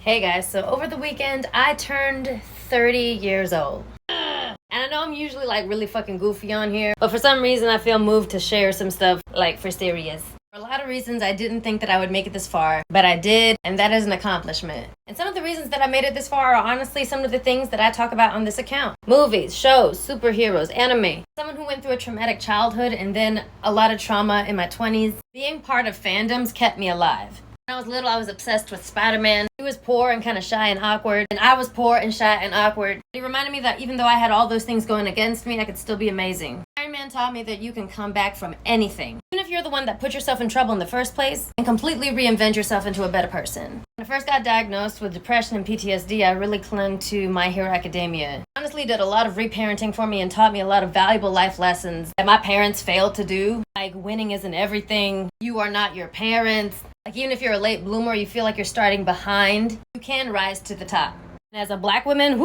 Hey guys, so over the weekend I turned 30 years old. And I know I'm usually like really fucking goofy on here, but for some reason I feel moved to share some stuff like for serious. For a lot of reasons I didn't think that I would make it this far, but I did, and that is an accomplishment. And some of the reasons that I made it this far are honestly some of the things that I talk about on this account. Movies, shows, superheroes, anime. Someone who went through a traumatic childhood and then a lot of trauma in my 20s. Being part of fandoms kept me alive. When I was little, I was obsessed with Spider-Man. He was poor and kind of shy and awkward, and I was poor and shy and awkward. He reminded me that even though I had all those things going against me, I could still be amazing. Iron Man taught me that you can come back from anything. Even if you're the one that put yourself in trouble in the first place, and completely reinvent yourself into a better person. When I first got diagnosed with depression and PTSD, I really clung to My Hero Academia. It honestly did a lot of reparenting for me and taught me a lot of valuable life lessons that my parents failed to do. Like winning isn't everything, you are not your parents. Like even if you're a late bloomer, you feel like you're starting behind, you can rise to the top. And as a black woman,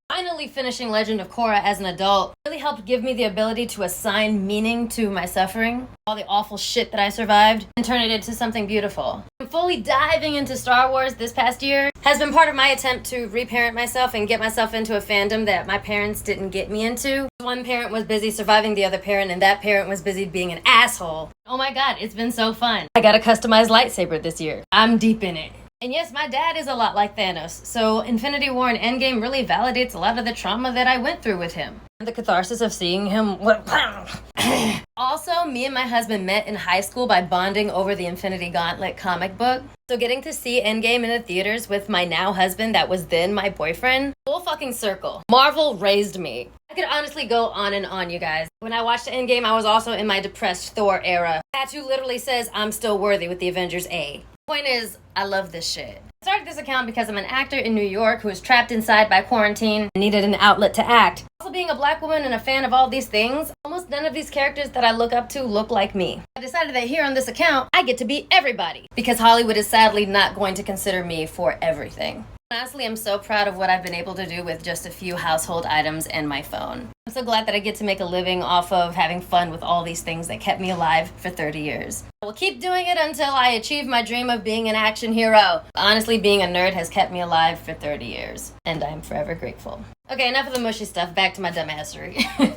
finally finishing Legend of Korra as an adult really helped give me the ability to assign meaning to my suffering, all the awful shit that I survived, and turn it into something beautiful. And fully diving into Star Wars this past year has been part of my attempt to reparent myself and get myself into a fandom that my parents didn't get me into. One parent was busy surviving the other parent, and that parent was busy being an asshole. Oh my god, it's been so fun. I got a customized lightsaber this year. I'm deep in it. And yes, my dad is a lot like Thanos, so Infinity War and Endgame really validates a lot of the trauma that I went through with him. And the catharsis of seeing him... Also, me and my husband met in high school by bonding over the Infinity Gauntlet comic book. So getting to see Endgame in the theaters with my now husband that was then my boyfriend, full fucking circle. Marvel raised me. I could honestly go on and on, you guys. When I watched Endgame, I was also in my depressed Thor era. Tattoo literally says, I'm still worthy with the Avengers A. Point is, I love this shit. I started this account because I'm an actor in New York who was trapped inside by quarantine and needed an outlet to act. Also being a black woman and a fan of all these things, almost none of these characters that I look up to look like me. I decided that here on this account, I get to be everybody because Hollywood is sadly not going to consider me for everything. Honestly, I'm so proud of what I've been able to do with just a few household items and my phone. I'm so glad that I get to make a living off of having fun with all these things that kept me alive for 30 years. I will keep doing it until I achieve my dream of being an action hero. Honestly, being a nerd has kept me alive for 30 years, and I am forever grateful. Okay, enough of the mushy stuff, back to my dumbassery.